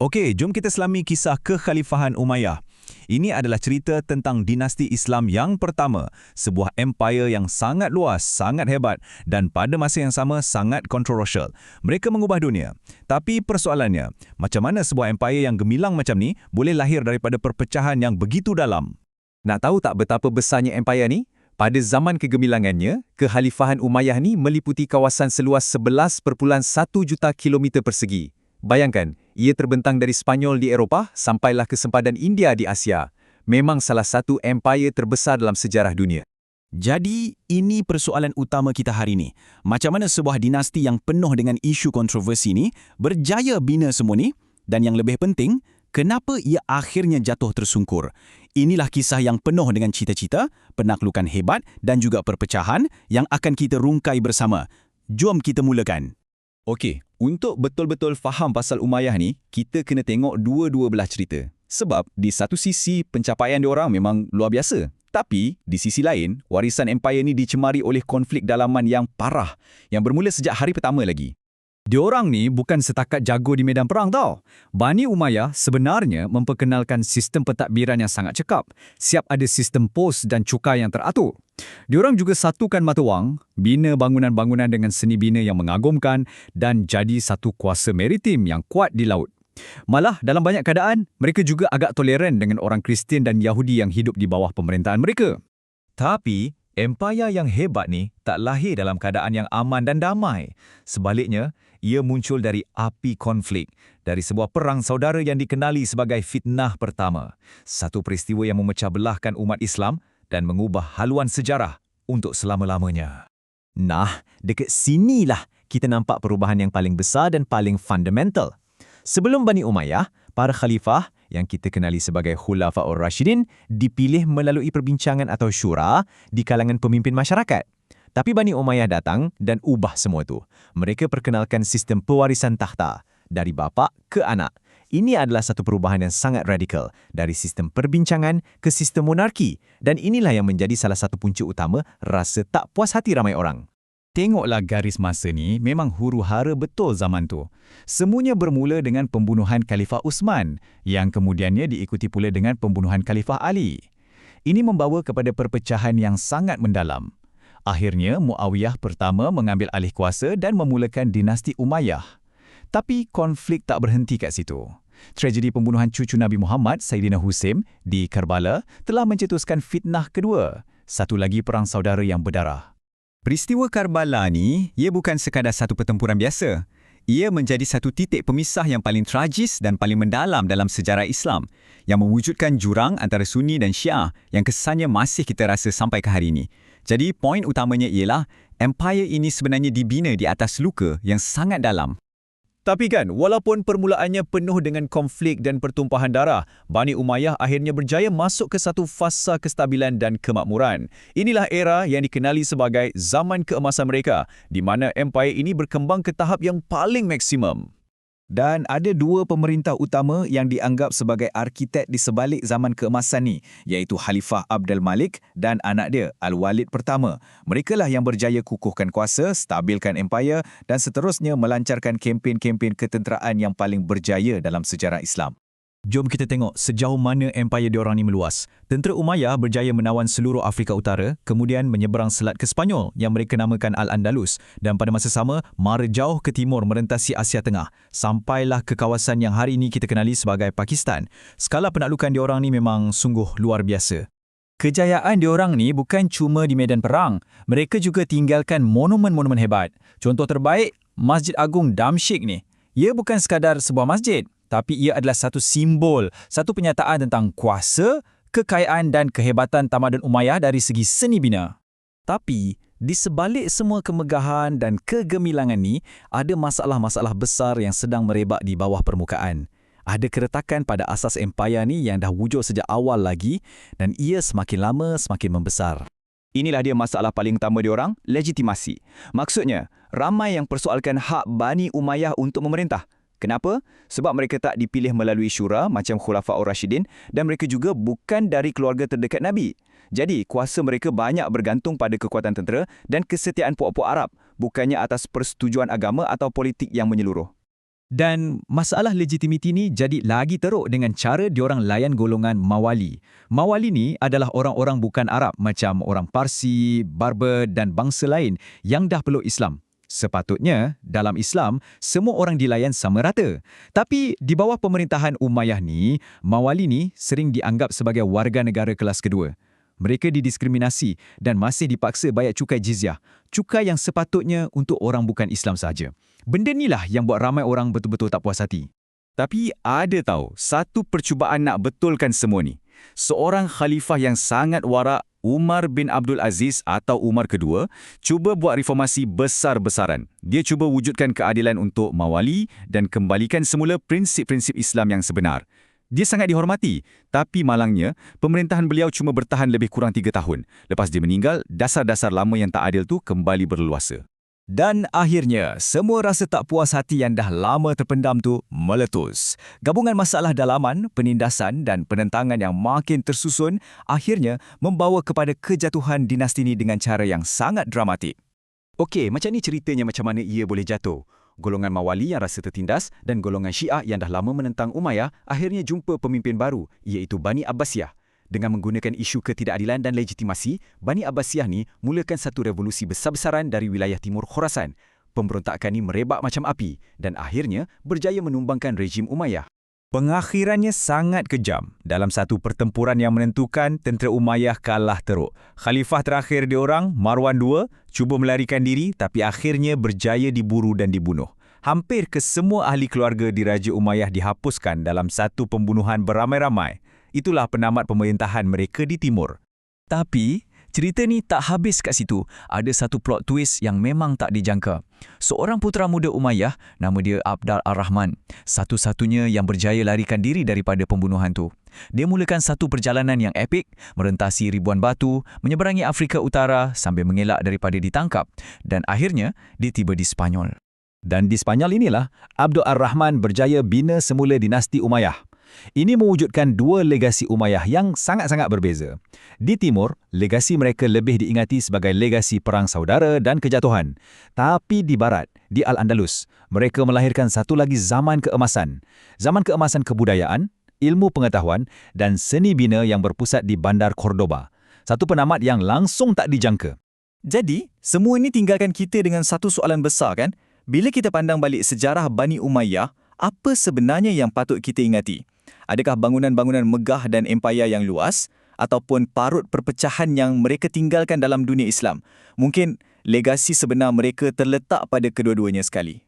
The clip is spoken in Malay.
Okey, jom kita selami kisah kekhalifahan Umayyah. Ini adalah cerita tentang dinasti Islam yang pertama, sebuah empire yang sangat luas, sangat hebat dan pada masa yang sama sangat kontroversial. Mereka mengubah dunia. Tapi persoalannya, macam mana sebuah empire yang gemilang macam ni boleh lahir daripada perpecahan yang begitu dalam? Nak tahu tak betapa besarnya empire ni? Pada zaman kegemilangannya, kekhalifahan Umayyah ni meliputi kawasan seluas 11.1 juta kilometer persegi. Bayangkan, ia terbentang dari Spanyol di Eropah sampailah ke sempadan India di Asia. Memang salah satu empire terbesar dalam sejarah dunia. Jadi, ini persoalan utama kita hari ini. Macam mana sebuah dinasti yang penuh dengan isu kontroversi ni berjaya bina semua ni? Dan yang lebih penting, kenapa ia akhirnya jatuh tersungkur? Inilah kisah yang penuh dengan cita-cita, penaklukan hebat dan juga perpecahan yang akan kita rungkai bersama. Jom kita mulakan. Okey, untuk betul-betul faham pasal Umayyah ni, kita kena tengok dua-dua belah cerita. Sebab di satu sisi pencapaian diorang memang luar biasa. Tapi di sisi lain, warisan empire ni dicemari oleh konflik dalaman yang parah yang bermula sejak hari pertama lagi. Diorang ni bukan setakat jago di medan perang tau. Bani Umayyah sebenarnya memperkenalkan sistem pentadbiran yang sangat cekap. Siap ada sistem pos dan cukai yang teratur. Diorang juga satukan mata wang, bina bangunan-bangunan dengan seni bina yang mengagumkan dan jadi satu kuasa maritim yang kuat di laut. Malah dalam banyak keadaan, mereka juga agak toleran dengan orang Kristian dan Yahudi yang hidup di bawah pemerintahan mereka. Tapi, empire yang hebat ni tak lahir dalam keadaan yang aman dan damai. Sebaliknya, ia muncul dari api konflik, dari sebuah perang saudara yang dikenali sebagai fitnah pertama. Satu peristiwa yang memecah belahkan umat Islam dan mengubah haluan sejarah untuk selama-lamanya. Nah, dekat sinilah kita nampak perubahan yang paling besar dan paling fundamental. Sebelum Bani Umayyah, para khalifah yang kita kenali sebagai Khulafaur Rashidin dipilih melalui perbincangan atau syura di kalangan pemimpin masyarakat. Tapi Bani Umayyah datang dan ubah semua itu. Mereka perkenalkan sistem pewarisan takhta dari bapa ke anak. Ini adalah satu perubahan yang sangat radikal dari sistem perbincangan ke sistem monarki dan inilah yang menjadi salah satu punca utama rasa tak puas hati ramai orang. Tengoklah garis masa ni memang huru-hara betul zaman tu. Semuanya bermula dengan pembunuhan Khalifah Uthman yang kemudiannya diikuti pula dengan pembunuhan Khalifah Ali. Ini membawa kepada perpecahan yang sangat mendalam. Akhirnya Muawiyah pertama mengambil alih kuasa dan memulakan dinasti Umayyah. Tapi konflik tak berhenti kat situ. Tragedi pembunuhan cucu Nabi Muhammad, Sayyidina Husain, di Karbala telah mencetuskan fitnah kedua. Satu lagi perang saudara yang berdarah. Peristiwa Karbala ni, ia bukan sekadar satu pertempuran biasa. Ia menjadi satu titik pemisah yang paling tragis dan paling mendalam dalam sejarah Islam yang mewujudkan jurang antara Sunni dan Syiah yang kesannya masih kita rasa sampai ke hari ini. Jadi, poin utamanya ialah empire ini sebenarnya dibina di atas luka yang sangat dalam. Tapi kan, walaupun permulaannya penuh dengan konflik dan pertumpahan darah, Bani Umayyah akhirnya berjaya masuk ke satu fasa kestabilan dan kemakmuran. Inilah era yang dikenali sebagai zaman keemasan mereka, di mana empire ini berkembang ke tahap yang paling maksimum. Dan ada dua pemerintah utama yang dianggap sebagai arkitek di sebalik zaman keemasan ni, iaitu Khalifah Abdul Malik dan anak dia, Al-Walid pertama. Merekalah yang berjaya kukuhkan kuasa, stabilkan empire dan seterusnya melancarkan kempen-kempen ketenteraan yang paling berjaya dalam sejarah Islam. Jom kita tengok sejauh mana empire diorang ni meluas. Tentera Umayyah berjaya menawan seluruh Afrika Utara, kemudian menyeberang selat ke Spanyol yang mereka namakan Al-Andalus dan pada masa sama mara jauh ke timur merentasi Asia Tengah, sampailah ke kawasan yang hari ini kita kenali sebagai Pakistan. Skala penaklukan diorang ni memang sungguh luar biasa. Kejayaan diorang ni bukan cuma di medan perang, mereka juga tinggalkan monumen-monumen hebat. Contoh terbaik, Masjid Agung Damsyik ni. Ia bukan sekadar sebuah masjid, tapi ia adalah satu simbol, satu penyataan tentang kuasa, kekayaan dan kehebatan tamadun Umayyah dari segi seni bina. Tapi, di sebalik semua kemegahan dan kegemilangan ni, ada masalah-masalah besar yang sedang merebak di bawah permukaan. Ada keretakan pada asas empire ni yang dah wujud sejak awal lagi dan ia semakin lama semakin membesar. Inilah dia masalah paling utama diorang, legitimasi. Maksudnya, ramai yang persoalkan hak Bani Umayyah untuk memerintah. Kenapa? Sebab mereka tak dipilih melalui syura macam Khulafaur Rashidin dan mereka juga bukan dari keluarga terdekat Nabi. Jadi, kuasa mereka banyak bergantung pada kekuatan tentera dan kesetiaan puak-puak Arab, bukannya atas persetujuan agama atau politik yang menyeluruh. Dan masalah legitimiti ni jadi lagi teruk dengan cara diorang layan golongan Mawali. Mawali ni adalah orang-orang bukan Arab macam orang Parsi, Berber dan bangsa lain yang dah peluk Islam. Sepatutnya, dalam Islam, semua orang dilayan sama rata. Tapi di bawah pemerintahan Umayyah ni, Mawali ni sering dianggap sebagai warga negara kelas kedua. Mereka didiskriminasi dan masih dipaksa bayar cukai jizyah, cukai yang sepatutnya untuk orang bukan Islam sahaja. Benda inilah yang buat ramai orang betul-betul tak puas hati. Tapi ada tahu, satu percubaan nak betulkan semua ni. Seorang khalifah yang sangat warak, Umar bin Abdul Aziz atau Umar kedua, cuba buat reformasi besar-besaran. Dia cuba wujudkan keadilan untuk Mawali dan kembalikan semula prinsip-prinsip Islam yang sebenar. Dia sangat dihormati, tapi malangnya, pemerintahan beliau cuma bertahan lebih kurang 3 tahun. Lepas dia meninggal, dasar-dasar lama yang tak adil tu kembali berleluasa. Dan akhirnya, semua rasa tak puas hati yang dah lama terpendam tu meletus. Gabungan masalah dalaman, penindasan dan penentangan yang makin tersusun akhirnya membawa kepada kejatuhan dinasti ini dengan cara yang sangat dramatik. Okey, macam ni ceritanya macam mana ia boleh jatuh. Golongan Mawali yang rasa tertindas dan golongan Syiah yang dah lama menentang Umayyah akhirnya jumpa pemimpin baru, iaitu Bani Abbasiyah. Dengan menggunakan isu ketidakadilan dan legitimasi, Bani Abbasiyah ni mulakan satu revolusi besar-besaran dari wilayah timur Khorasan. Pemberontakan ni merebak macam api dan akhirnya berjaya menumbangkan rejim Umayyah. Pengakhirannya sangat kejam. Dalam satu pertempuran yang menentukan, tentera Umayyah kalah teruk. Khalifah terakhir diorang, Marwan II, cuba melarikan diri tapi akhirnya berjaya diburu dan dibunuh. Hampir kesemua ahli keluarga di Raja Umayyah dihapuskan dalam satu pembunuhan beramai-ramai. Itulah penamat pemerintahan mereka di timur. Tapi, cerita ni tak habis kat situ. Ada satu plot twist yang memang tak dijangka. Seorang putera muda Umayyah, nama dia Abdul Ar-Rahman, satu-satunya yang berjaya larikan diri daripada pembunuhan tu. Dia mulakan satu perjalanan yang epik, merentasi ribuan batu, menyeberangi Afrika Utara sambil mengelak daripada ditangkap. Dan akhirnya, dia tiba di Spanyol. Dan di Spanyol inilah, Abdul Ar-Rahman berjaya bina semula dinasti Umayyah. Ini mewujudkan dua legasi Umayyah yang sangat-sangat berbeza. Di timur, legasi mereka lebih diingati sebagai legasi perang saudara dan kejatuhan. Tapi di barat, di Al-Andalus, mereka melahirkan satu lagi zaman keemasan. Zaman keemasan kebudayaan, ilmu pengetahuan dan seni bina yang berpusat di Bandar Cordoba. Satu penamat yang langsung tak dijangka. Jadi, semua ini tinggalkan kita dengan satu soalan besar kan? Bila kita pandang balik sejarah Bani Umayyah, apa sebenarnya yang patut kita ingati? Adakah bangunan-bangunan megah dan empayar yang luas ataupun parut perpecahan yang mereka tinggalkan dalam dunia Islam? Mungkin legasi sebenar mereka terletak pada kedua-duanya sekali.